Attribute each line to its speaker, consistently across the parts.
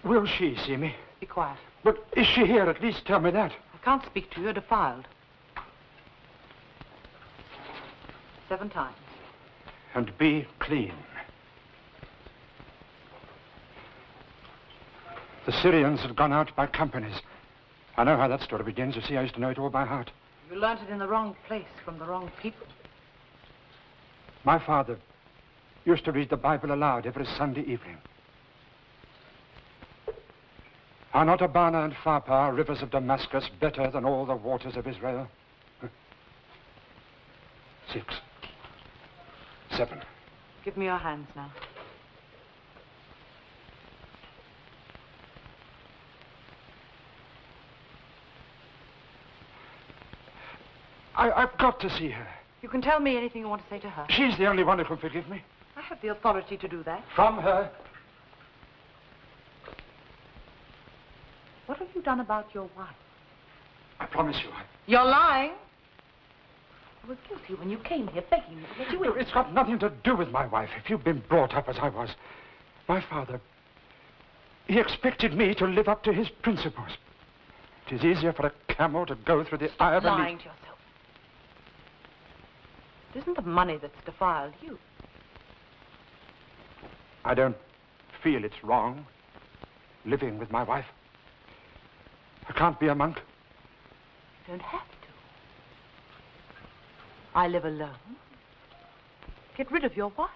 Speaker 1: Will she see me?
Speaker 2: Be quiet.
Speaker 1: But is she here? At least tell me that.
Speaker 2: I can't speak to you. You're defiled. 7 times.
Speaker 1: And be clean. The Syrians had gone out by companies. I know how that story begins. You see, I used to know it all by heart.
Speaker 2: You learnt it in the wrong place from the wrong people.
Speaker 1: My father used to read the Bible aloud every Sunday evening. Are not Abana and Pharpar, rivers of Damascus, better than all the waters of Israel? 6. 7.
Speaker 2: Give me your hands now.
Speaker 1: I've got to see her.
Speaker 2: You can tell me anything you want to say to her.
Speaker 1: She's the only one who can forgive me.
Speaker 2: I have the authority to do that.
Speaker 1: From her.
Speaker 2: What have you done about your wife?
Speaker 1: I promise you,
Speaker 2: You're lying. I was guilty when you came here begging me to let you in.
Speaker 1: It's got nothing to do with my wife. If you've been brought up as I was, my father, he expected me to live up to his principles. It is easier for a camel to go through the eye of a needle.
Speaker 2: Lying to yourself. It isn't the money that's defiled you.
Speaker 1: I don't feel it's wrong living with my wife. I can't be a monk.
Speaker 2: You don't have to. I live alone. Get rid of your wife.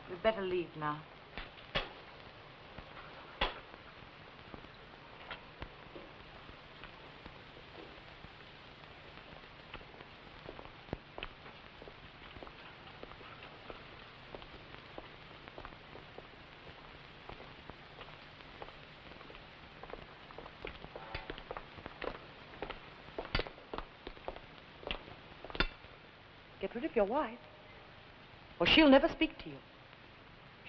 Speaker 2: We'd better leave now. Get rid of your wife, or she'll never speak to you.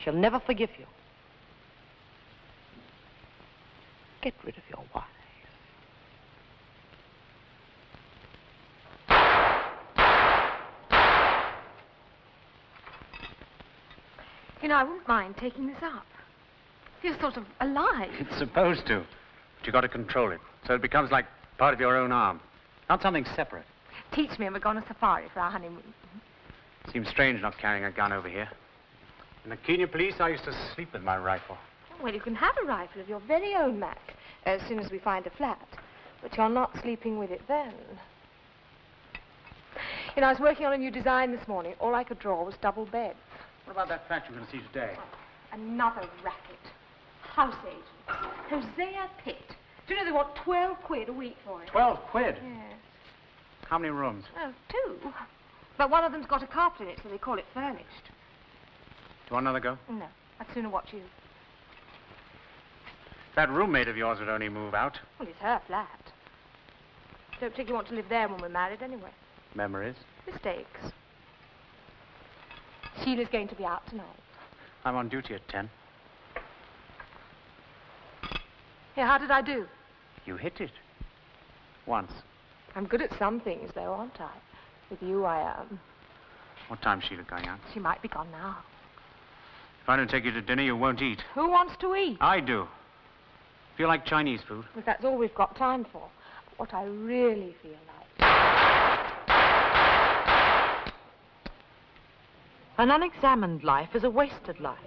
Speaker 2: She'll never forgive you. Get rid of your wife.
Speaker 3: You know, I wouldn't mind taking this up. You're sort of alive.
Speaker 4: It's supposed to, but you've got to control it, so it becomes like part of your own arm, not something separate.
Speaker 3: Teach me and we're going on a safari for our honeymoon.
Speaker 4: Seems strange not carrying a gun over here. In the Kenya police, I used to sleep with my rifle.
Speaker 3: Well, you can have a rifle of your very own, Mac, as soon as we find a flat. But you're not sleeping with it then. You know, I was working on a new design this morning. All I could draw was double beds.
Speaker 4: What about that flat you're going to see today?
Speaker 3: Another racket. House agents. Hosea Pitt. Do you know they want 12 quid a week for it?
Speaker 4: 12 quid?
Speaker 3: Yes.
Speaker 4: How many rooms?
Speaker 3: Oh, 2. But one of them's got a carpet in it, so they call it furnished.
Speaker 4: Do you want another go?
Speaker 3: No, I'd sooner watch you.
Speaker 4: That roommate of yours would only move out.
Speaker 3: Well, it's her flat. Don't particularly want to live there when we're married anyway.
Speaker 4: Memories?
Speaker 3: Mistakes. Sheila's going to be out tonight.
Speaker 4: I'm on duty at 10.
Speaker 3: Here, how did I do?
Speaker 4: You hit it. Once.
Speaker 3: I'm good at some things, though, aren't I? With you, I am.
Speaker 4: What time's Sheila going out?
Speaker 3: She might be gone now.
Speaker 4: If I don't take you to dinner, you won't eat.
Speaker 3: Who wants to eat?
Speaker 4: I do. Feel like Chinese food?
Speaker 3: If that's all we've got time for. What I really feel like.
Speaker 2: An unexamined life is a wasted life.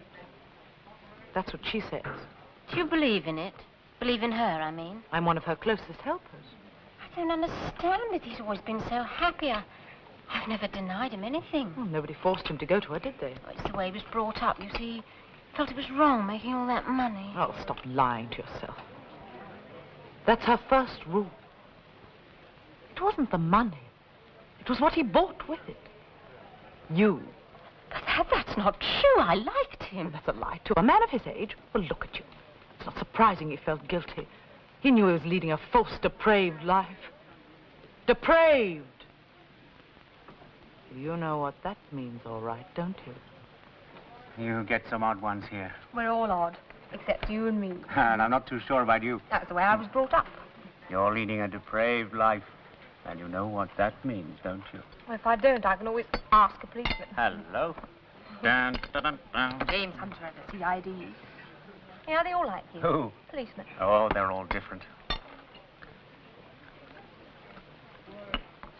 Speaker 2: That's what she says.
Speaker 5: Do you believe in it? Believe in her, I mean?
Speaker 2: I'm one of her closest helpers.
Speaker 5: I don't understand it. He's always been so happy. I've never denied him anything.
Speaker 2: Well, nobody forced him to go to her, did they?
Speaker 5: Well, it's the way he was brought up. You see, he felt it was wrong making all that money.
Speaker 2: Oh, stop lying to yourself. That's her first rule. It wasn't the money. It was what he bought with it. You.
Speaker 5: But that's not true. I liked him.
Speaker 2: That's a lie, too. A man of his age. Well, look at you. It's not surprising he felt guilty. He knew he was leading a false, depraved life. Depraved! You know what that means, all right, don't you?
Speaker 4: You get some odd ones here.
Speaker 3: We're all odd, except you and me.
Speaker 4: And I'm not too sure about you.
Speaker 3: That's the way I was brought up.
Speaker 4: You're leading a depraved life, and you know what that means, don't you?
Speaker 5: Well, if I don't, I can always ask a policeman.
Speaker 4: Hello. Dun, dun, dun, dun.
Speaker 5: James comes around to see ID. Yeah, they all like you.
Speaker 4: Who?
Speaker 5: Policemen.
Speaker 4: Oh, they're all different.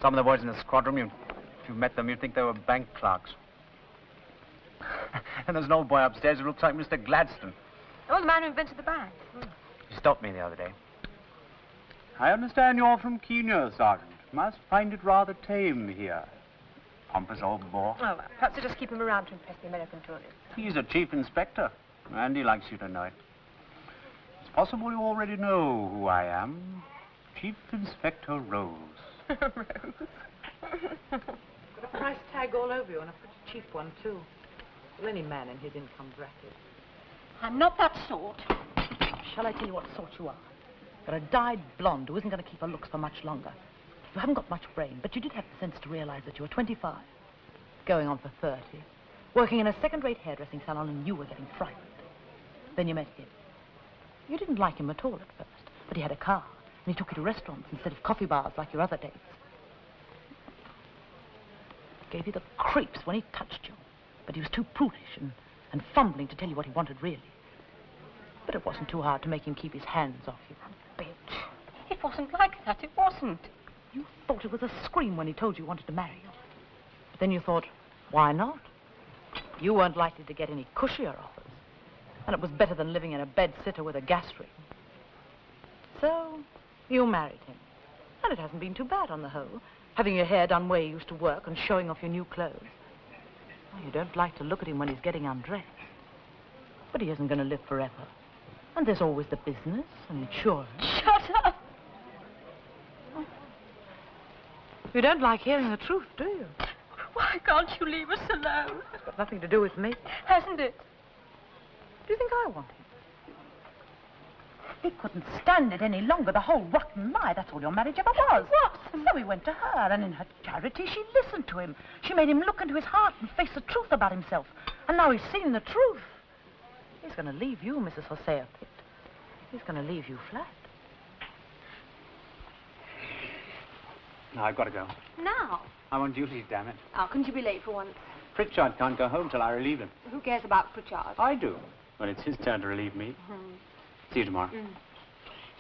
Speaker 4: Some of the boys in the squad room, if you met them, you'd think they were bank clerks. And there's an old boy upstairs who looks like Mr. Gladstone.
Speaker 5: Oh, the man who invented the band.
Speaker 4: He stopped me the other day. I understand you're from Kenya, Sergeant. Must find it rather tame here. Pompous old bore.
Speaker 5: Oh, well, perhaps we'll just keep him around to impress the American tourists.
Speaker 4: He's a chief inspector, and he likes you to know it. It's possible you already know who I am. Chief Inspector Rose.
Speaker 2: Got a price tag all over you, and a pretty cheap one, too. Well, any man in his income bracket.
Speaker 5: I'm not that sort.
Speaker 2: Shall I tell you what sort you are? You're a dyed blonde who isn't going to keep her looks for much longer. You haven't got much brain, but you did have the sense to realize that you were 25, going on for 30, working in a second-rate hairdressing salon, and you were getting frightened. Then you met him. You didn't like him at all at first, but he had a car, and he took you to restaurants instead of coffee bars like your other dates. Gave you the creeps when he touched you, but he was too prudish and fumbling to tell you what he wanted really. But it wasn't too hard to make him keep his hands off you.
Speaker 5: Bitch. It wasn't like that. It wasn't.
Speaker 2: You thought it was a scream when he told you he wanted to marry you. But then you thought, why not? You weren't likely to get any cushier offers. And it was better than living in a bed-sitter with a gas ring. So, you married him. And it hasn't been too bad on the whole, having your hair done where you used to work and showing off your new clothes. Well, you don't like to look at him when he's getting undressed. But he isn't going to live forever. And there's always the business and insurance.
Speaker 5: Shut up!
Speaker 2: You don't like hearing the truth, do you?
Speaker 5: Why can't you leave us alone?
Speaker 2: It's got nothing to do with me.
Speaker 5: Hasn't it?
Speaker 2: Do you think I want him? He couldn't stand it any longer, the whole rotten lie. That's all your marriage ever was.
Speaker 5: What?
Speaker 2: So he went to her, and in her charity, she listened to him. She made him look into his heart and face the truth about himself. And now he's seen the truth. He's going to leave you, Mrs. Hosea Pitt. He's going to leave you flat.
Speaker 4: Now, I've got to go.
Speaker 3: Now?
Speaker 4: I'm on duty, damn it.
Speaker 3: Oh, couldn't you be late for once?
Speaker 4: Pritchard can't go home till I relieve him.
Speaker 3: Who cares about Pritchard?
Speaker 4: I do. But it's his turn to relieve me. See you tomorrow.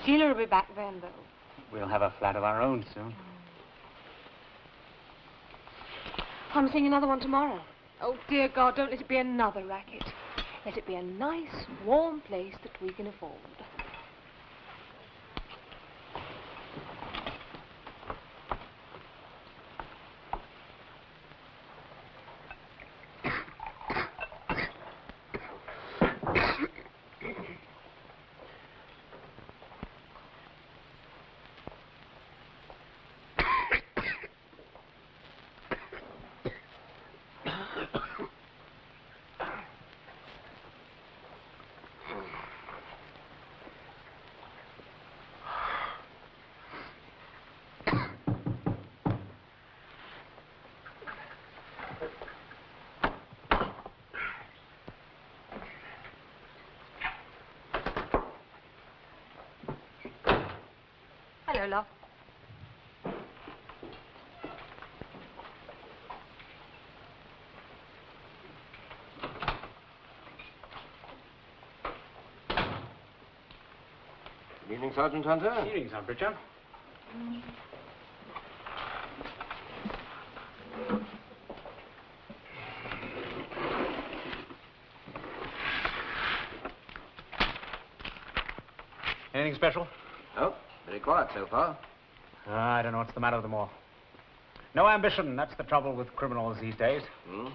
Speaker 3: Sheila will be back then, though.
Speaker 4: We'll have a flat of our own soon.
Speaker 3: I'm seeing another one tomorrow. Oh, dear God, don't let it be another racket. Let it be a nice, warm place that we can afford. Hello, love.
Speaker 6: Good evening, Sergeant Hunter.
Speaker 4: Good evening, Sergeant Pritchard. Anything special?
Speaker 6: Oh, very quiet so far.
Speaker 4: I don't know what's the matter with them all. No ambition, that's the trouble with criminals these days.
Speaker 6: Well,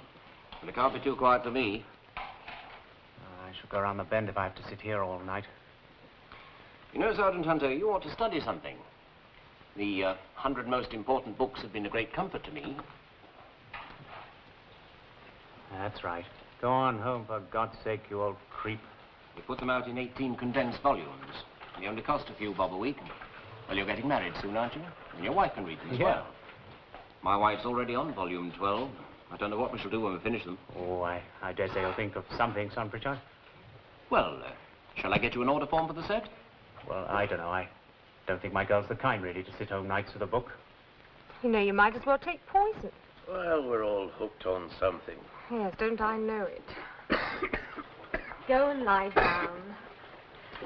Speaker 6: it can't be too quiet for me.
Speaker 4: I shall go around the bend if I have to sit here all night.
Speaker 6: You know, Sergeant Hunter, you ought to study something. The 100 most important books have been a great comfort to me.
Speaker 4: That's right. Go on home, for God's sake, you old creep.
Speaker 6: You put them out in 18 condensed volumes. They only cost a few bob a week. Well, you're getting married soon, aren't you? And your wife can read them as well. My wife's already on volume 12. I don't know what we shall do when we finish them.
Speaker 4: Oh, I dare say you'll think of something, son Pritchard.
Speaker 6: Well, shall I get you an order form for the set?
Speaker 4: Well, I don't know. Don't think my girl's the kind, really, to sit home nights with a book.
Speaker 3: You know, you might as well take poison.
Speaker 7: Well, we're all hooked on something.
Speaker 3: Yes, don't I know it? Go and lie down.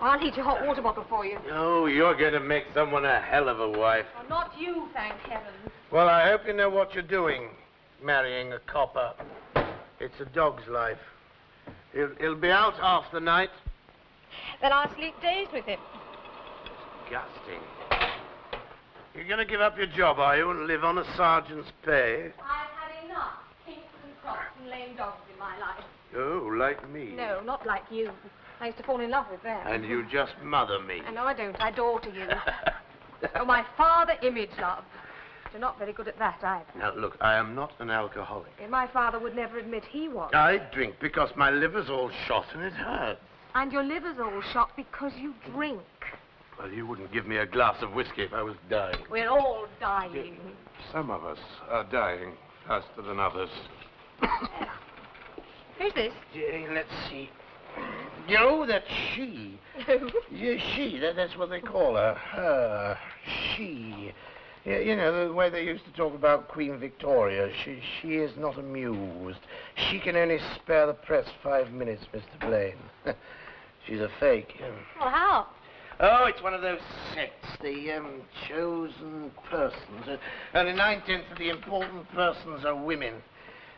Speaker 3: I'll heat your hot water bottle for you.
Speaker 7: Oh, you're going to make someone a hell of a wife.
Speaker 3: Oh, not you, thank heaven.
Speaker 7: Well, I hope you know what you're doing, marrying a copper. It's a dog's life. He'll be out half the night.
Speaker 3: Then I'll sleep days with him.
Speaker 7: Disgusting. You're going to give up your job, are you, and live on a sergeant's pay?
Speaker 3: I've had enough kinks and crops and lame dogs in my life.
Speaker 7: Oh, like me.
Speaker 3: No, not like you. I used to fall in love with them.
Speaker 7: And you just mother me.
Speaker 3: No, I don't. I daughter you. Oh, my father image, love. You're not very good at that, either.
Speaker 7: Now, look, I am not an alcoholic.
Speaker 3: And my father would never admit he was.
Speaker 7: I drink because my liver's all shot and it hurts.
Speaker 3: And your liver's all shot because you drink.
Speaker 7: Well, you wouldn't give me a glass of whiskey if I was dying.
Speaker 3: We're all dying.
Speaker 7: Some of us are dying faster than others.
Speaker 3: Who's this?
Speaker 7: Yeah, let's see. No, that's she.
Speaker 3: Who?
Speaker 7: Yeah, she. That's what they call her. Her. She. Yeah, you know, the way they used to talk about Queen Victoria. She is not amused. She can only spare the press 5 minutes, Mr. Blaine. She's a fake.
Speaker 3: Well, how?
Speaker 7: Oh, it's one of those sects, the chosen persons. Only 9/10 of the important persons are women.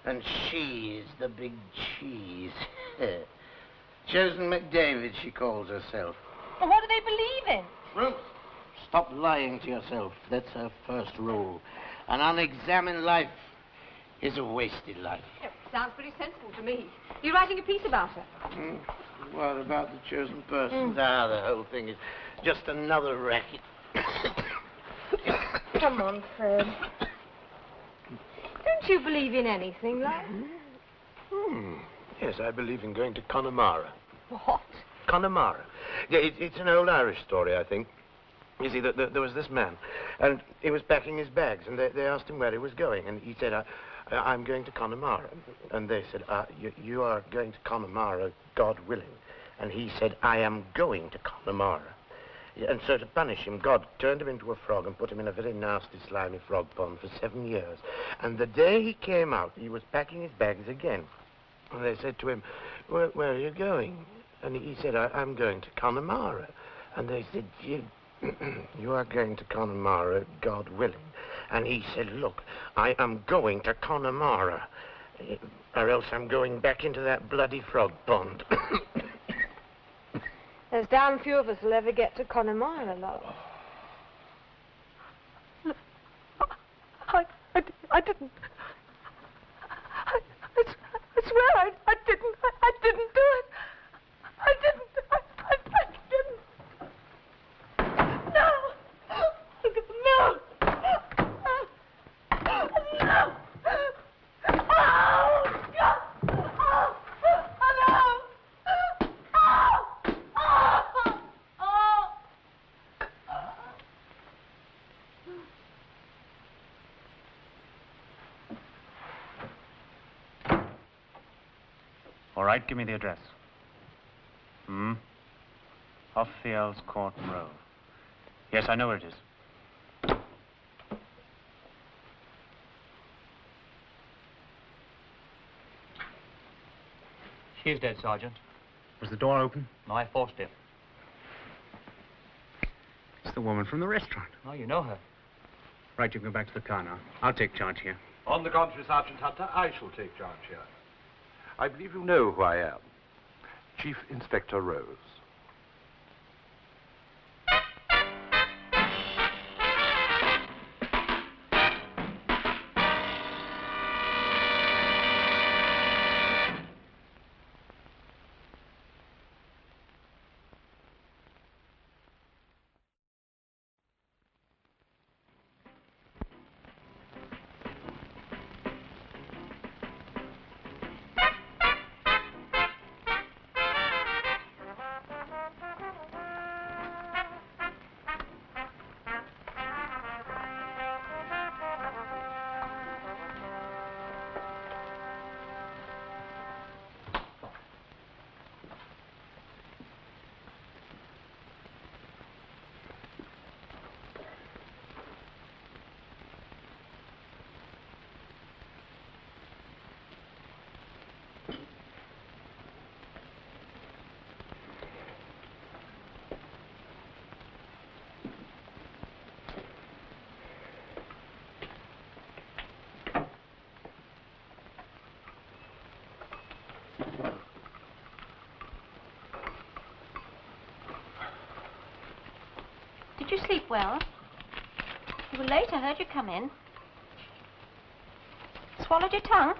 Speaker 7: And she's the big cheese. Chosen McDavid, she calls herself.
Speaker 3: Well, what do they believe in?
Speaker 7: Ruth, stop lying to yourself. That's her first rule. An unexamined life is a wasted life.
Speaker 3: Oh, sounds pretty sensible to me. You're writing a piece about her?
Speaker 7: What about the chosen persons? The whole thing is just another racket.
Speaker 3: Come on, Fred. Don't you believe in anything, love?
Speaker 7: Yes, I believe in going to Connemara.
Speaker 3: What?
Speaker 7: Connemara. Yeah, it's an old Irish story, I think. You see, there was this man, and he was packing his bags, and they asked him where he was going, and he said, I'm going to Connemara. And they said, you are going to Connemara, God willing. And he said, I am going to Connemara. Yeah, and so to punish him, God turned him into a frog and put him in a very nasty, slimy frog pond for 7 years. And the day he came out, he was packing his bags again. And they said to him, where are you going? And he said, I'm going to Connemara. And they said, you are going to Connemara, God willing. And he said, look, I am going to Connemara, or else I'm going back into that bloody frog pond.
Speaker 3: There's damn few of us will ever get to Connemara, love. Look, I didn't. I swear I didn't. I didn't do it. I didn't. I didn't. No! No! No! Oh, God! Oh, no!
Speaker 4: All right, give me the address. Hofiel's Court Road. Yes, I know where it is.
Speaker 8: She's dead, Sergeant.
Speaker 4: Was the door open?
Speaker 8: No, I forced it.
Speaker 4: It's the woman from the restaurant.
Speaker 8: Oh, you know her.
Speaker 4: Right, you can go back to the car now. I'll take charge here.
Speaker 1: On the contrary, Sergeant Hunter, I shall take charge here. I believe you know who I am. Chief Inspector Rose.
Speaker 5: Did you sleep well? You were late. I heard you come in. Swallowed your tongue?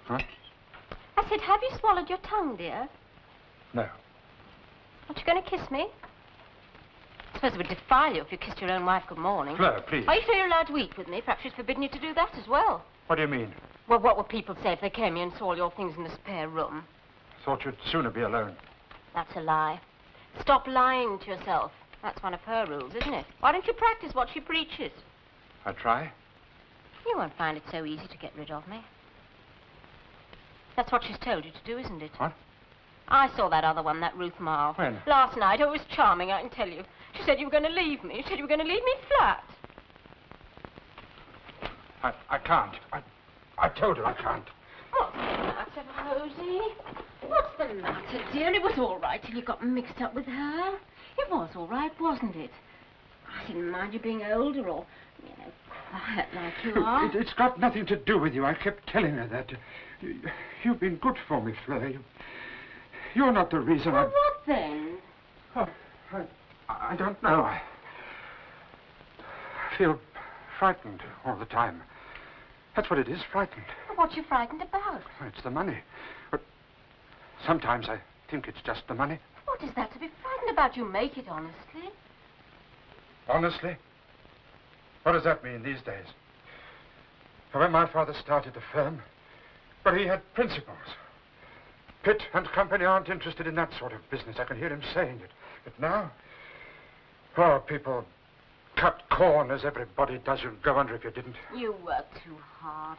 Speaker 1: Huh?
Speaker 5: I said, have you swallowed your tongue, dear?
Speaker 1: No.
Speaker 5: Aren't you going to kiss me? I suppose it would defile you if you kissed your own wife good morning.
Speaker 1: Fleur, please.
Speaker 5: Are you sure you're allowed to eat with me? Perhaps she's forbidden you to do that as well.
Speaker 1: What do you mean?
Speaker 5: Well, what would people say if they came here and saw all your things in the spare room?
Speaker 1: Thought you'd sooner be alone.
Speaker 5: That's a lie. Stop lying to yourself. That's one of her rules, isn't it? Why don't you practice what she preaches?
Speaker 1: I try.
Speaker 5: You won't find it so easy to get rid of me. That's what she's told you to do, isn't it?
Speaker 1: What?
Speaker 5: I saw that other one, that Ruth Marl.
Speaker 1: When?
Speaker 5: Last night. Oh, it was charming, I can tell you. She said you were going to leave me. She said you were going to leave me flat.
Speaker 1: I can't. I told her I can't.
Speaker 5: What's the matter, Rosie? What's the matter, dear? It was all right till you got mixed up with her. It was all right, wasn't it? I didn't mind you being older or, quiet like you are.
Speaker 1: It's got nothing to do with you. I kept telling her that. You've been good for me, Fleur. You're not the reason
Speaker 5: Well, what then?
Speaker 1: Oh, I don't know. I feel frightened all the time. That's what it is, frightened.
Speaker 5: What you frightened about?
Speaker 1: It's the money. But sometimes I think it's just the money.
Speaker 5: What is that to be frightened about? You make it honestly.
Speaker 1: Honestly? What does that mean these days? When my father started the firm, but he had principles. Pitt and Company aren't interested in that sort of business. I can hear him saying it. But now, people cut corn as everybody does. You'd go under if you didn't.
Speaker 5: You work too hard.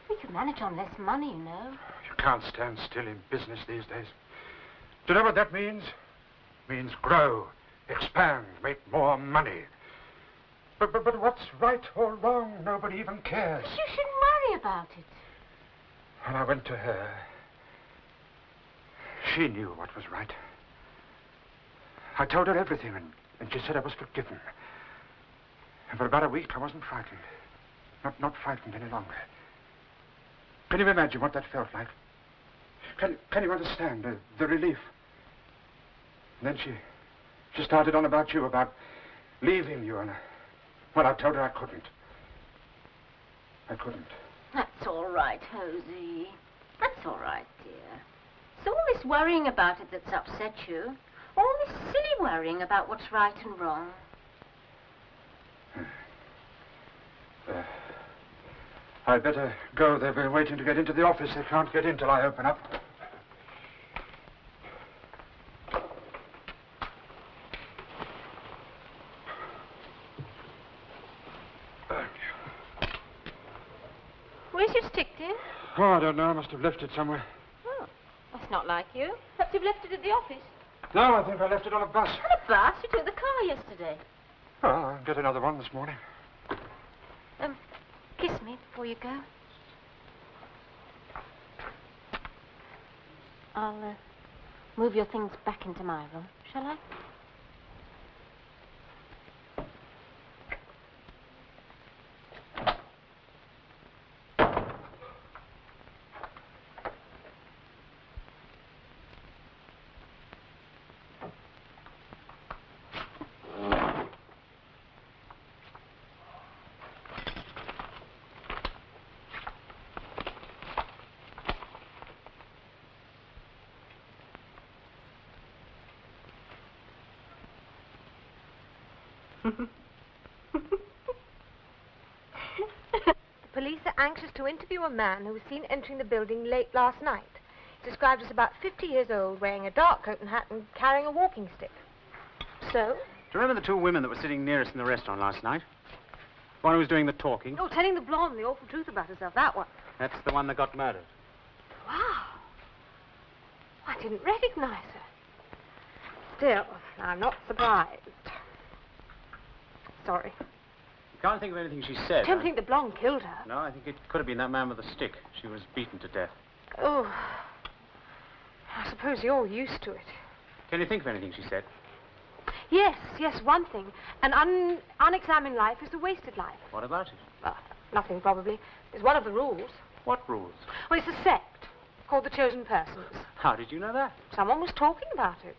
Speaker 5: We could manage on less money, you know.
Speaker 1: You can't stand still in business these days. Do you know what that means? It means grow, expand, make more money. But what's right or wrong, nobody even cares.
Speaker 5: But you shouldn't worry about it.
Speaker 1: When I went to her, she knew what was right. I told her everything, and she said I was forgiven. And for about a week, I wasn't frightened. Not frightened any longer. Can you imagine what that felt like? Can you understand the relief? And then she started on about you, about leaving you, and well, I told her I couldn't. I couldn't.
Speaker 5: That's all right, Hosea. That's all right, dear. It's all this worrying about it that's upset you. All this silly worrying about what's right and wrong.
Speaker 1: I'd better go. They've been waiting to get into the office. They can't get in till I open up.
Speaker 5: Where's your stick, dear?
Speaker 1: Oh, I don't know. I must have left it somewhere.
Speaker 5: Oh, that's not like you. Perhaps you've left it at the office.
Speaker 1: No, I think I left it on a bus.
Speaker 5: On a bus? You took the car yesterday.
Speaker 1: Well, I'll get another one this morning.
Speaker 5: Kiss me before you go. I'll move your things back into my room, shall I?
Speaker 3: The police are anxious to interview a man who was seen entering the building late last night. Described as about 50 years old, wearing a dark coat and hat and carrying a walking stick. So?
Speaker 4: Do you remember the two women that were sitting nearest in the restaurant last night? One who was doing the talking.
Speaker 3: Oh, telling the blonde the awful truth about herself, that one.
Speaker 4: That's the one that got murdered.
Speaker 3: Wow. I didn't recognize her. Still, I'm not surprised. Sorry.
Speaker 4: You can't think of anything she said.
Speaker 3: I don't think the blonde killed her.
Speaker 4: No, I think it could have been that man with the stick. She was beaten to death.
Speaker 3: Oh. I suppose you're used to it.
Speaker 4: Can you think of anything she said?
Speaker 3: Yes, one thing. An unexamined life is a wasted life.
Speaker 4: What about it?
Speaker 3: Well, nothing, probably. It's one of the rules.
Speaker 4: What rules?
Speaker 3: Well, it's a sect called the Chosen Persons.
Speaker 4: How did you know that?
Speaker 3: Someone was talking about it.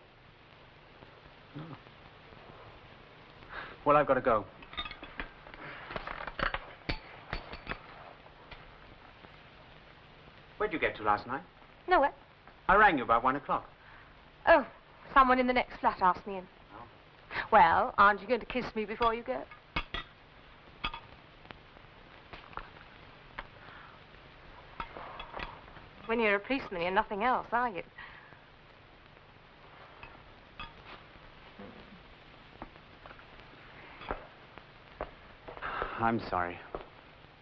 Speaker 4: Well, I've got to go. Where'd you get to last night?
Speaker 3: Nowhere.
Speaker 4: I rang you about 1 o'clock.
Speaker 3: Oh, someone in the next flat asked me in.
Speaker 4: Oh.
Speaker 3: Well, aren't you going to kiss me before you go? When you're a policeman, you're nothing else, are you?
Speaker 4: I'm sorry.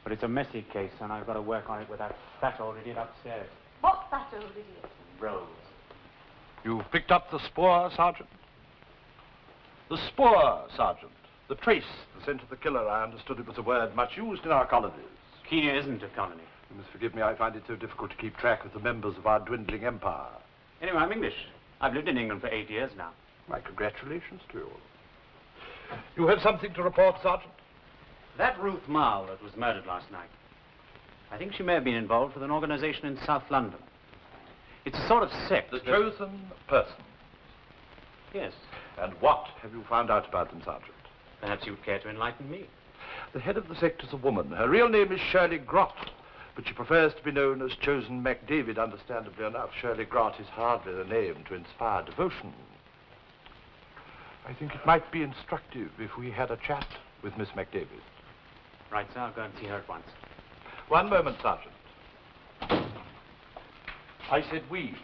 Speaker 4: But it's a messy case, and I've got to work on it with that fat old idiot upstairs.
Speaker 3: What fat old idiot?
Speaker 4: Rose.
Speaker 9: You've picked up the spoor, Sergeant? The spoor, Sergeant. The trace, the scent of the killer. I understood it was a word much used in our colonies.
Speaker 4: Kenya isn't a colony.
Speaker 9: You must forgive me, I find it so difficult to keep track of the members of our dwindling empire.
Speaker 4: Anyway, I'm English. I've lived in England for 8 years now.
Speaker 9: My congratulations to you. You have something to report, Sergeant?
Speaker 4: That Ruth Marl that was murdered last night, I think she may have been involved with an organization in South London. It's a sort of sect.
Speaker 9: The chosen person.
Speaker 4: Yes.
Speaker 9: And what have you found out about them, Sergeant?
Speaker 4: Perhaps you'd care to enlighten me.
Speaker 9: The head of the sect is a woman. Her real name is Shirley Grott, but she prefers to be known as Chosen MacDavid, understandably enough. Shirley Grott is hardly the name to inspire devotion. I think it might be instructive if we had a chat with Miss MacDavid.
Speaker 4: Right, sir. I'll go and see her at once.
Speaker 9: One moment, Sergeant. I said we.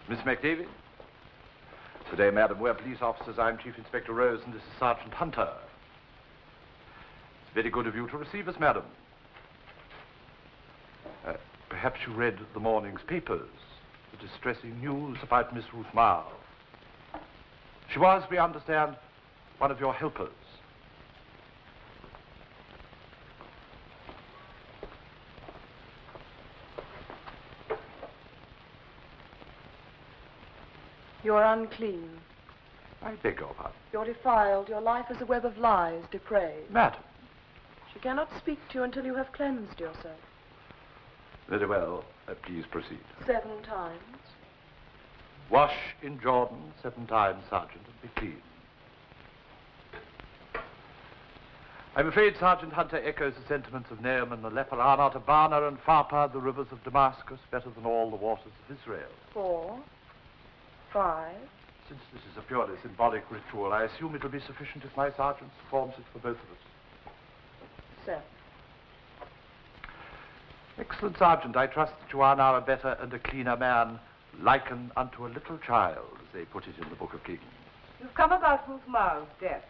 Speaker 9: Miss MacDavid? Good day, madam. We're police officers. I'm Chief Inspector Rose, and this is Sergeant Hunter. It's very good of you to receive us, madam. Perhaps you read the morning's papers, the distressing news about Miss Ruth Marl. She was, we understand, one of your helpers.
Speaker 10: You're unclean.
Speaker 9: I beg your pardon.
Speaker 10: You're defiled. Your life is a web of lies, depraved.
Speaker 9: Madam.
Speaker 10: She cannot speak to you until you have cleansed yourself.
Speaker 9: Very well. Please proceed.
Speaker 10: 7 times.
Speaker 9: Wash in Jordan 7 times, Sergeant, and be clean. I'm afraid Sergeant Hunter echoes the sentiments of Naaman the leper. Are not Abana and Pharpar, the rivers of Damascus, better than all the waters of Israel?
Speaker 10: 4, 5.
Speaker 9: Since this is a purely symbolic ritual, I assume it'll be sufficient if my sergeant performs it for both of us.
Speaker 10: 7.
Speaker 9: Excellent, Sergeant. I trust that you are now a better and a cleaner man, likened unto a little child, as they put it in the Book of Kings.
Speaker 10: You've come about Ruth Marl's death.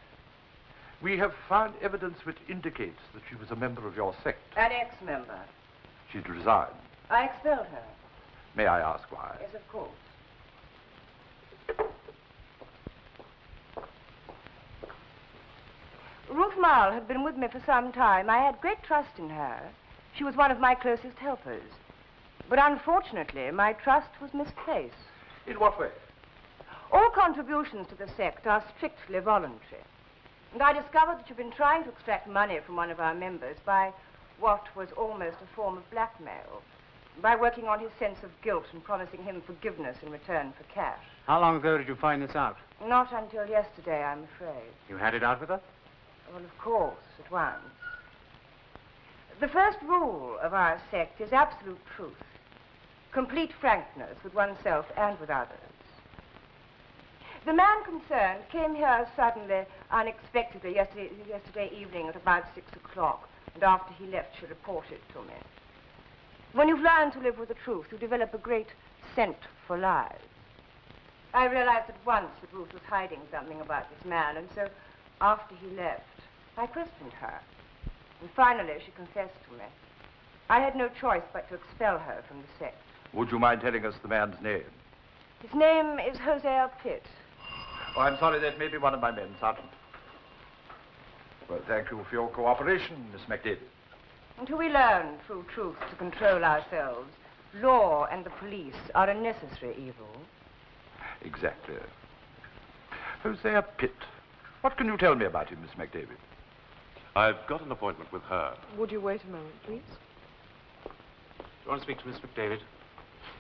Speaker 9: We have found evidence which indicates that she was a member of your sect.
Speaker 10: An ex-member.
Speaker 9: She'd resigned.
Speaker 10: I expelled her.
Speaker 9: May I ask why?
Speaker 10: Yes, of course. Ruth Marl had been with me for some time. I had great trust in her. She was one of my closest helpers. But unfortunately, my trust was misplaced.
Speaker 9: In what way?
Speaker 10: All contributions to the sect are strictly voluntary. And I discovered that you've been trying to extract money from one of our members by what was almost a form of blackmail, by working on his sense of guilt and promising him forgiveness in return for cash.
Speaker 4: How long ago did you find this out?
Speaker 10: Not until yesterday, I'm afraid.
Speaker 4: You had it out with her?
Speaker 10: Well, of course, at once. The first rule of our sect is absolute truth, complete frankness with oneself and with others. The man concerned came here suddenly, unexpectedly, yesterday evening at about 6 o'clock, and after he left, she reported to me. When you've learned to live with the truth, you develop a great scent for lies. I realized at once that Ruth was hiding something about this man, and so after he left, I questioned her. And finally, she confessed to me. I had no choice but to expel her from the sect.
Speaker 9: Would you mind telling us the man's name?
Speaker 10: His name is Hosea Pitt.
Speaker 9: Oh, I'm sorry, that may be one of my men, Sergeant. Well, thank you for your cooperation, Miss McDavid.
Speaker 10: Until we learn through truth to control ourselves, law and the police are a necessary evil.
Speaker 9: Exactly. Hosea Pitt. What can you tell me about him, Miss McDavid?
Speaker 11: I've got an appointment with her.
Speaker 12: Would you wait a moment, please?
Speaker 4: Do you want to speak to Miss McDavid?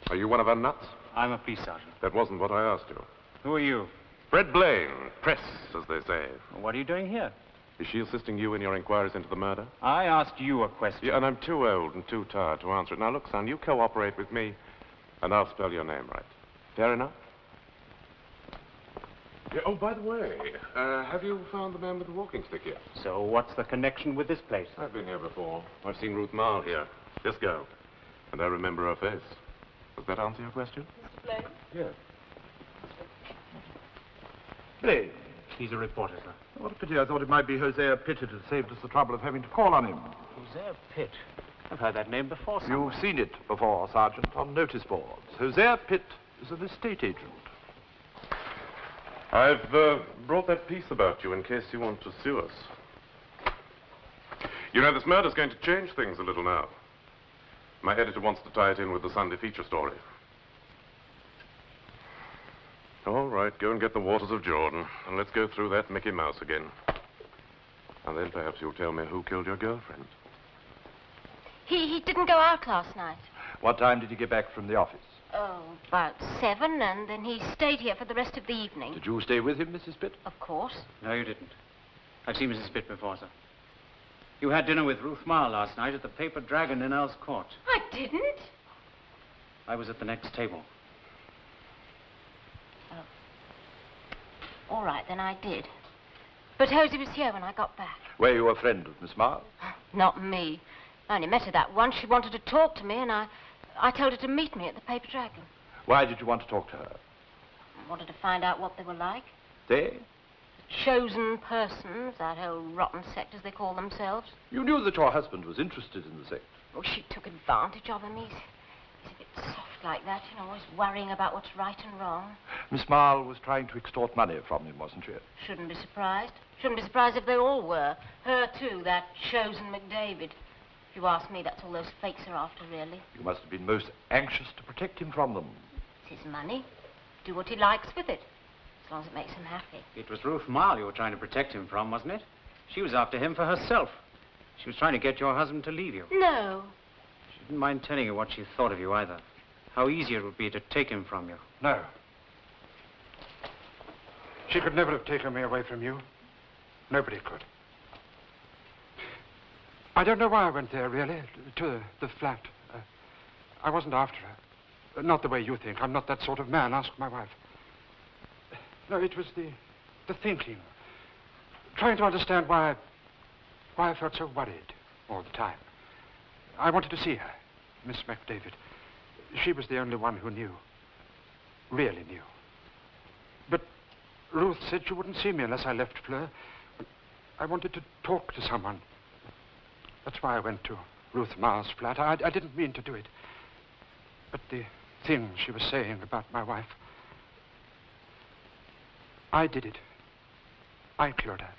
Speaker 11: Are you one of her nuts?
Speaker 4: I'm a police sergeant.
Speaker 11: That wasn't what I asked you.
Speaker 4: Who are you?
Speaker 11: Fred Blaine, press, as they say.
Speaker 4: What are you doing here?
Speaker 11: Is she assisting you in your inquiries into the murder?
Speaker 4: I asked you a question.
Speaker 11: Yeah, and I'm too old and too tired to answer it. Now, look, son, you cooperate with me, and I'll spell your name right. Fair enough? Yeah, oh, by the way, have you found the man with the walking stick yet?
Speaker 4: So what's the connection with this place?
Speaker 11: I've been here before. I've seen Ruth Marl here. This girl. And I remember her face. Does that answer your question?
Speaker 12: Mr. Blaine?
Speaker 11: Yes.
Speaker 9: Blaine.
Speaker 4: He's a reporter, sir.
Speaker 9: What a pity. I thought it might be Hosea Pitt. It had saved us the trouble of having to call on him.
Speaker 4: Hosea Pitt. I've heard that name before, sir.
Speaker 9: You've seen it before, Sergeant, on notice boards. Hosea Pitt is an estate agent.
Speaker 11: I've brought that piece about you in case you want to sue us. You know, this murder's going to change things a little now. My editor wants to tie it in with the Sunday feature story. All right, go and get the waters of Jordan, and let's go through that Mickey Mouse again. And then perhaps you'll tell me who killed your girlfriend.
Speaker 5: He didn't go out last night.
Speaker 9: What time did he get back from the office?
Speaker 5: Oh, about 7, and then he stayed here for the rest of the evening.
Speaker 9: Did you stay with him, Mrs. Pitt?
Speaker 5: Of course.
Speaker 4: No, you didn't. I've seen Mrs. Pitt before, sir. You had dinner with Ruth Marl last night at the Paper Dragon in Earl's Court.
Speaker 5: I didn't.
Speaker 4: I was at the next table.
Speaker 5: All right, then I did. But Hosey was here when I got back.
Speaker 9: Were you a friend of Miss Marl?
Speaker 5: Not me. I only met her that once. She wanted to talk to me, and I told her to meet me at the Paper Dragon.
Speaker 9: Why did you want to talk to her?
Speaker 5: I wanted to find out what they were like.
Speaker 9: They?
Speaker 5: Chosen persons, that old rotten sect as they call themselves.
Speaker 9: You knew that your husband was interested in the sect.
Speaker 5: Oh, she took advantage of him. He's a bit soft like that, you know, always worrying about what's right and wrong.
Speaker 9: Miss Marl was trying to extort money from him, wasn't she?
Speaker 5: Shouldn't be surprised. Shouldn't be surprised if they all were. Her, too, that chosen McDavid. If you ask me, that's all those fakes are after, really.
Speaker 9: You must have been most anxious to protect him from them.
Speaker 5: It's his money. Do what he likes with it, as long as it makes him happy.
Speaker 4: It was Ruth Marl you were trying to protect him from, wasn't it? She was after him for herself. She was trying to get your husband to leave you.
Speaker 5: No.
Speaker 4: She didn't mind telling you what she thought of you, either. How easy it would be to take him from you.
Speaker 1: No. She could never have taken me away from you. Nobody could. I don't know why I went there, really, to the flat. I wasn't after her. Not the way you think. I'm not that sort of man. Ask my wife. No, it was the thinking. Trying to understand why I felt so worried all the time. I wanted to see her, Miss McDavid. She was the only one who knew. Really knew. But Ruth said she wouldn't see me unless I left Fleur. I wanted to talk to someone. That's why I went to Ruth Marl's flat. I didn't mean to do it. But the thing she was saying about my wife, I did it. I killed her.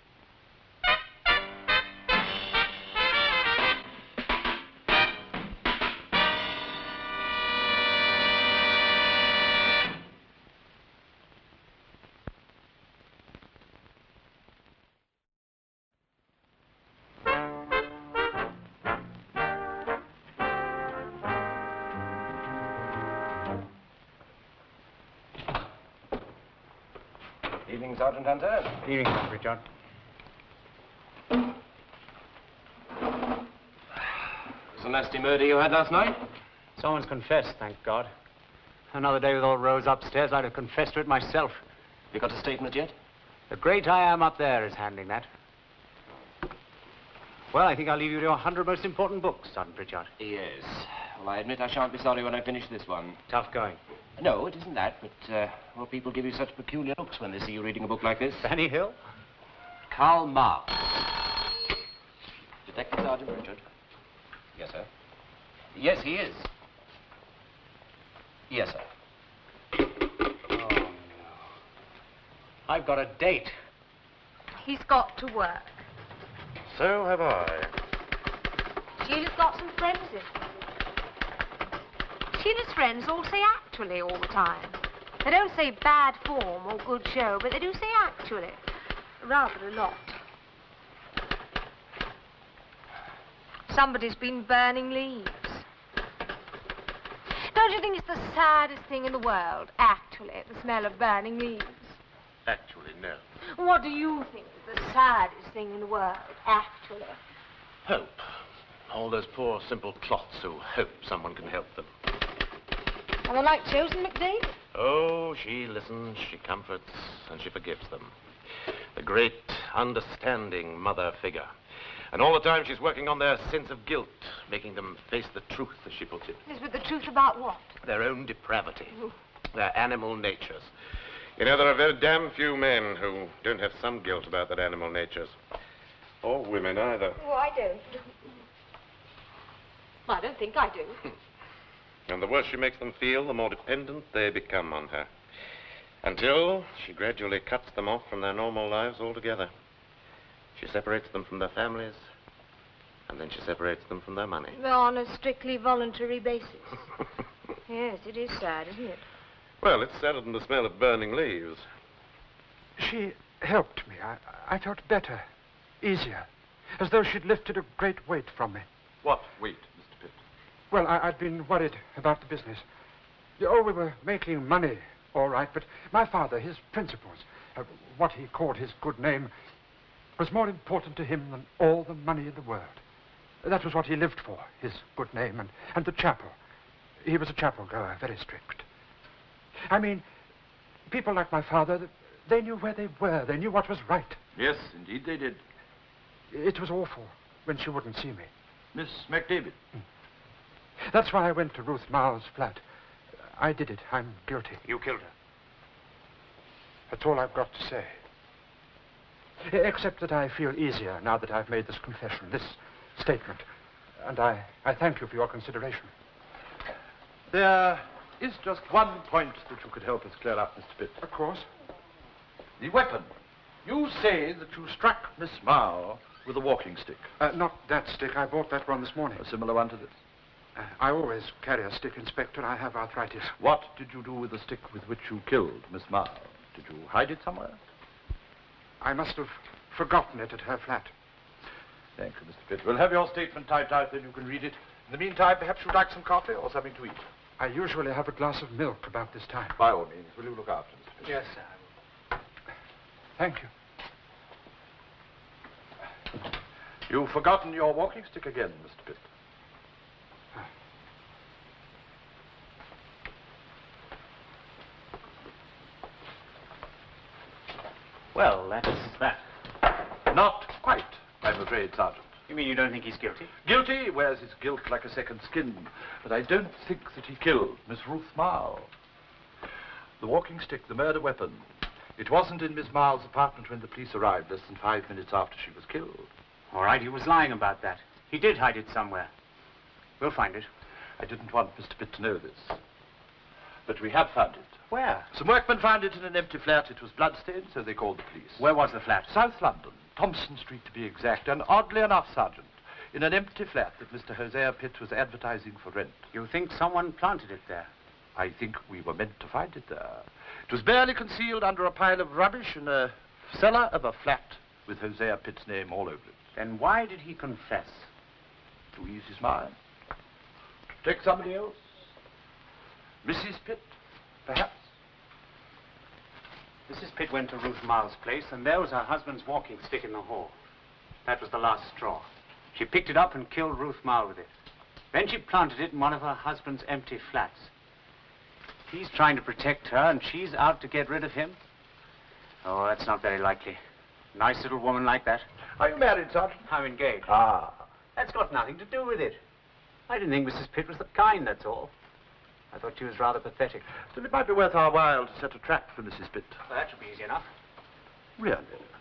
Speaker 6: Evening, Sergeant Hunter.
Speaker 4: Evening, Mr. Pritchard.
Speaker 6: Was a nasty murder you had last night?
Speaker 4: Someone's confessed, thank God. Another day with old Rose upstairs, I'd have confessed to it myself.
Speaker 6: You got a statement yet?
Speaker 4: The great I am up there is handling that. Well, I think I'll leave you to your 100 most important books, Sergeant Pritchard.
Speaker 6: Yes. Well, I admit I shan't be sorry when I finish this one.
Speaker 4: Tough going.
Speaker 6: No, it isn't that, but, well, people give you such peculiar looks when they see you reading a book like this.
Speaker 4: Fanny Hill?
Speaker 6: Karl Marx. Detective Sergeant Richard. Yes, sir. Yes, he is. Yes, sir.
Speaker 4: Oh, no. I've got a date.
Speaker 3: He's got to work.
Speaker 7: So have I.
Speaker 3: Sheila's got some friends in. Sheila's friends all say actually all the time. They don't say bad form or good show, but they do say actually. Rather a lot. Somebody's been burning leaves. Don't you think it's the saddest thing in the world, actually, the smell of burning leaves?
Speaker 7: Actually, no.
Speaker 3: What do you think is the saddest thing in the world, actually?
Speaker 7: Hope. All those poor, simple clots who hope someone can help them.
Speaker 3: Are they like Chosen McDavid?
Speaker 7: Oh, she listens, she comforts, and she forgives them. The great, understanding mother figure. And all the time she's working on their sense of guilt, making them face the truth, as she puts it.
Speaker 3: Yes, but the truth about what?
Speaker 7: Their own depravity. Their animal natures. You know, there are very damn few men who don't have some guilt about their animal natures. Or women either.
Speaker 3: Oh, I don't. I don't think I do.
Speaker 7: And the worse she makes them feel, the more dependent they become on her. Until she gradually cuts them off from their normal lives altogether. She separates them from their families, and then she separates them from their money.
Speaker 3: On a strictly voluntary basis. Yes, it is sad, isn't it?
Speaker 7: Well, it's sadder than the smell of burning leaves.
Speaker 1: She helped me. I felt better, easier, as though she'd lifted a great weight from me.
Speaker 9: What weight, Mr. Pitt?
Speaker 1: Well, I'd been worried about the business. Oh, we were making money, all right, but my father, his principles, what he called his good name, was more important to him than all the money in the world. That was what he lived for, his good name and the chapel. He was a chapel goer, very strict. I mean, people like my father, they knew where they were. They knew what was right.
Speaker 9: Yes, indeed they did.
Speaker 1: It was awful when she wouldn't see me.
Speaker 9: Miss McDavid.
Speaker 1: That's why I went to Ruth Marl's flat. I did it. I'm guilty.
Speaker 4: You killed her.
Speaker 1: That's all I've got to say. Except that I feel easier now that I've made this confession, this statement. And I thank you for your consideration.
Speaker 9: There is just one point that you could help us clear up, Mr. Pitt.
Speaker 1: Of course.
Speaker 9: The weapon. You say that you struck Miss Marl with a walking stick.
Speaker 1: Not that stick. I bought that one this morning.
Speaker 9: A similar one to this.
Speaker 1: I always carry a stick, Inspector. I have arthritis.
Speaker 9: What did you do with the stick with which you killed Miss Marl? Did you hide it somewhere?
Speaker 1: I must have forgotten it at her flat.
Speaker 9: Thank you, Mr. Pitt. We'll have your statement typed out, then you can read it. In the meantime, perhaps you'd like some coffee or something to eat.
Speaker 1: I usually have a glass of milk about this time.
Speaker 9: By all means. Will you look after Mr. Pitt?
Speaker 1: Yes, sir. Thank you.
Speaker 9: You've forgotten your walking stick again, Mr. Pitt.
Speaker 4: Well, that's that.
Speaker 9: Not quite, I'm afraid, Sergeant.
Speaker 4: You mean you don't think he's guilty?
Speaker 9: Guilty, he wears his guilt like a second skin. But I don't think that he killed Miss Ruth Marl. The walking stick, the murder weapon, it wasn't in Miss Marl's apartment when the police arrived less than 5 minutes after she was killed.
Speaker 4: All right, he was lying about that. He did hide it somewhere. We'll find it.
Speaker 9: I didn't want Mr. Pitt to know this. But we have found it.
Speaker 4: Where?
Speaker 9: Some workmen found it in an empty flat. It was bloodstained, so they called the police.
Speaker 4: Where was the flat?
Speaker 9: South London, Thompson Street to be exact. And oddly enough, Sergeant, in an empty flat that Mr. Hosea Pitt was advertising for rent.
Speaker 4: You think someone planted it there?
Speaker 9: I think we were meant to find it there. It was barely concealed under a pile of rubbish in a cellar of a flat with Hosea Pitt's name all over it.
Speaker 4: Then why did he confess?
Speaker 9: To ease his mind. To take somebody else. Mrs. Pitt, perhaps.
Speaker 4: Mrs. Pitt went to Ruth Marl's place, and there was her husband's walking stick in the hall. That was the last straw. She picked it up and killed Ruth Marl with it. Then she planted it in one of her husband's empty flats. He's trying to protect her, and she's out to get rid of him. Oh, that's not very likely. Nice little woman like that.
Speaker 9: Are you married, Sergeant?
Speaker 4: I'm engaged.
Speaker 9: Ah.
Speaker 4: That's got nothing to do with it. I didn't think Mrs. Pitt was the kind, that's all. I thought she was rather pathetic.
Speaker 9: Then it might be worth our while to set a trap for Mrs. Pitt.
Speaker 4: Well, that should be easy enough.
Speaker 9: Really?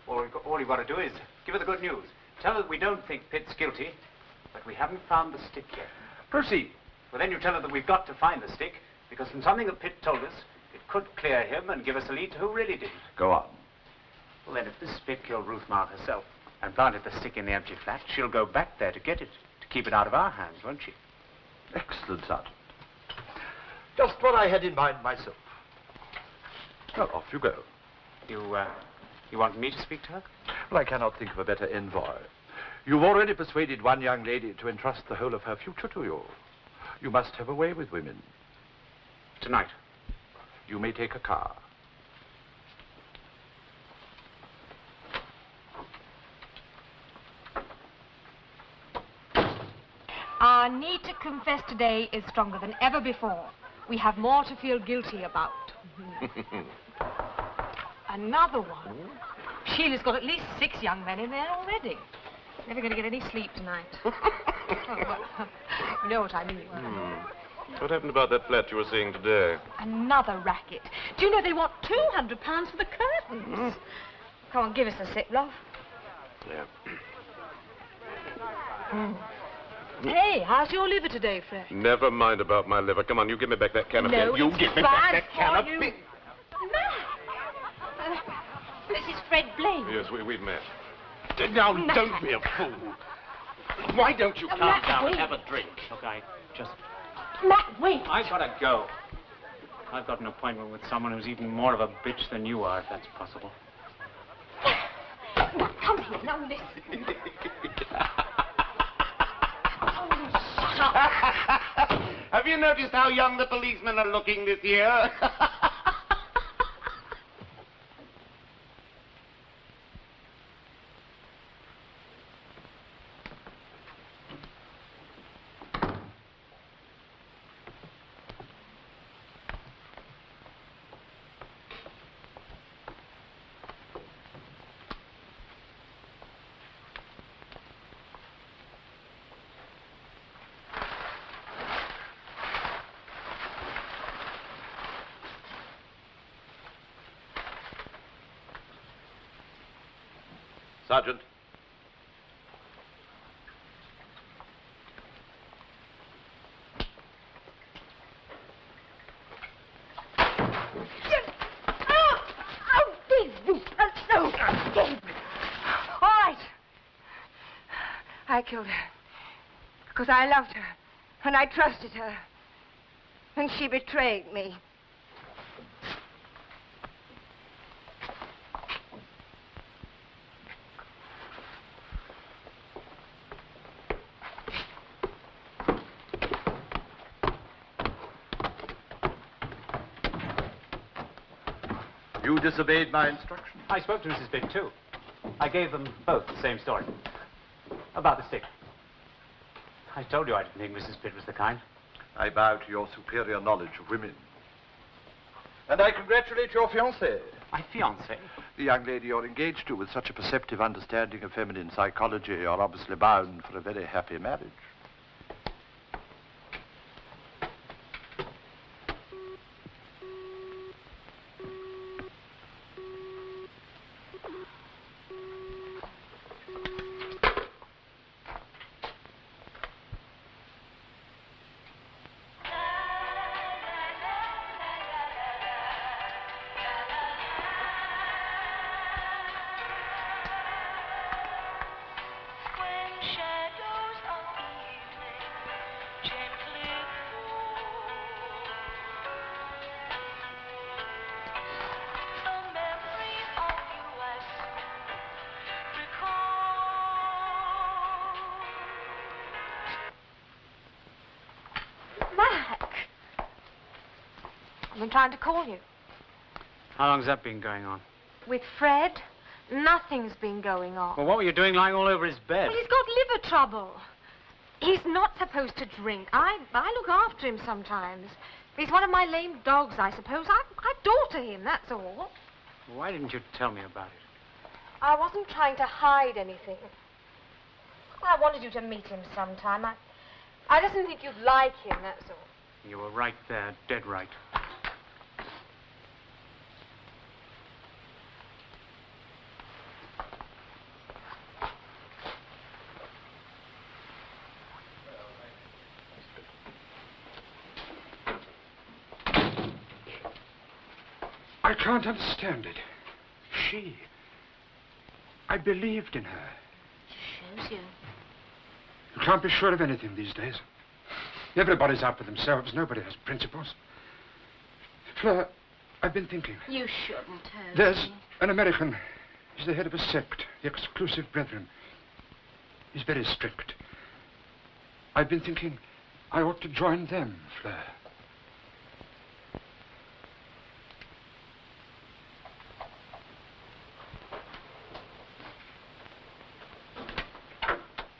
Speaker 4: All you've got to do is give her the good news. Tell her that we don't think Pitt's guilty, but we haven't found the stick yet.
Speaker 9: Proceed.
Speaker 4: Well, then you tell her that we've got to find the stick, because from something that Pitt told us, it could clear him and give us a lead to who really did it.
Speaker 9: Go on.
Speaker 4: Well, then, if Mrs. Pitt killed Ruth Marl herself and planted the stick in the empty flat, she'll go back there to get it, to keep it out of our hands, won't she?
Speaker 9: Excellent, Sergeant. Just what I had in mind myself. Well, off you go.
Speaker 4: You want me to speak to her?
Speaker 9: Well, I cannot think of a better envoy. You've already persuaded one young lady to entrust the whole of her future to you. You must have a way with women.
Speaker 4: Tonight.
Speaker 9: You may take a car.
Speaker 3: Our need to confess today is stronger than ever before. We have more to feel guilty about. Another one. Sheila's got at least 6 young men in there already. Never going to get any sleep tonight. You know what I mean.
Speaker 11: What happened about that flat you were seeing today?
Speaker 3: Another racket. Do you know they want £200 for the curtains? Come on, give us a sip, love.
Speaker 11: Yeah.
Speaker 3: Hey, how's your liver today, Fred?
Speaker 11: Never mind about my liver. Come on, you give me back that can of
Speaker 3: No,
Speaker 11: beer. You
Speaker 3: it's
Speaker 11: give me
Speaker 3: bad
Speaker 11: back that can
Speaker 3: for
Speaker 11: of
Speaker 3: you.
Speaker 11: beer.
Speaker 3: This is Fred Blaine.
Speaker 11: Yes, we've met.
Speaker 9: Now, don't be a fool. Why don't you calm down and have a drink?
Speaker 4: Look, I just...
Speaker 3: Matt, wait.
Speaker 4: I've got to go. I've got an appointment with someone who's even more of a bitch than you are, if that's possible.
Speaker 3: Matt, come here. Now listen.
Speaker 7: Have you noticed how young the policemen are looking this year?
Speaker 11: Sergeant.
Speaker 10: All right. I killed her because I loved her and I trusted her. And she betrayed me.
Speaker 9: You disobeyed my instructions.
Speaker 4: I spoke to Mrs. Pitt, too. I gave them both the same story. About the stick. I told you I didn't think Mrs. Pitt was the kind.
Speaker 9: I bow to your superior knowledge of women. And I congratulate your fiancée.
Speaker 4: My fiancée?
Speaker 9: The young lady you're engaged to with such a perceptive understanding of feminine psychology. You're obviously bound for a very happy marriage.
Speaker 3: I've been trying to call you.
Speaker 4: How long's that been going on?
Speaker 3: With Fred, nothing's been going on.
Speaker 4: Well, what were you doing lying all over his bed?
Speaker 3: Well, he's got liver trouble. He's not supposed to drink. I look after him sometimes. He's one of my lame dogs, I suppose. I daughter him, that's all.
Speaker 4: Why didn't you tell me about it?
Speaker 3: I wasn't trying to hide anything. I wanted you to meet him sometime. I just didn't think you'd like him, that's all.
Speaker 4: You were right there, dead right.
Speaker 1: I can't understand it. I believed in her.
Speaker 5: She shows you.
Speaker 1: You can't be sure of anything these days. Everybody's out for themselves. Nobody has principles. Fleur, I've been thinking.
Speaker 5: You shouldn't have.
Speaker 1: There's an American. He's the head of a sect, the Exclusive Brethren. He's very strict. I've been thinking I ought to join them, Fleur.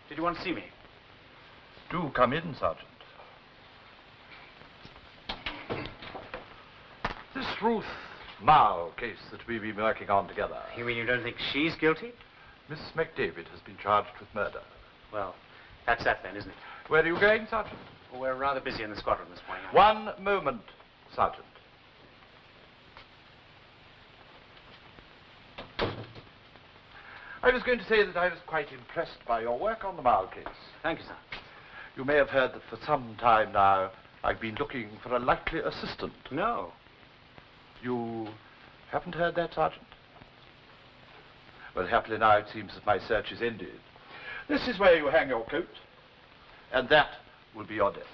Speaker 4: Did you want to see me?
Speaker 9: Do come in, Sergeant. This Ruth Mile case that we've been working on together.
Speaker 4: You mean you don't think she's guilty?
Speaker 9: Miss McDavid has been charged with murder.
Speaker 4: Well, that's that then, isn't it?
Speaker 9: Where are you going, Sergeant?
Speaker 4: Well, we're rather busy in the squadron this morning.
Speaker 9: One moment, Sergeant. I was going to say that I was quite impressed by your work on the Mile case.
Speaker 4: Thank you, sir.
Speaker 9: You may have heard that for some time now I've been looking for a likely assistant.
Speaker 4: No.
Speaker 9: You haven't heard that, Sergeant? Well, happily now it seems that my search is ended. This is where you hang your coat, and that will be your desk.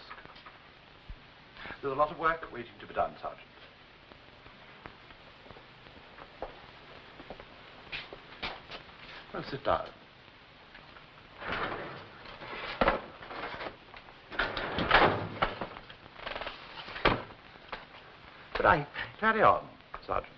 Speaker 9: There's a lot of work waiting to be done, Sergeant. Well, sit down. But I carry on, Sergeant.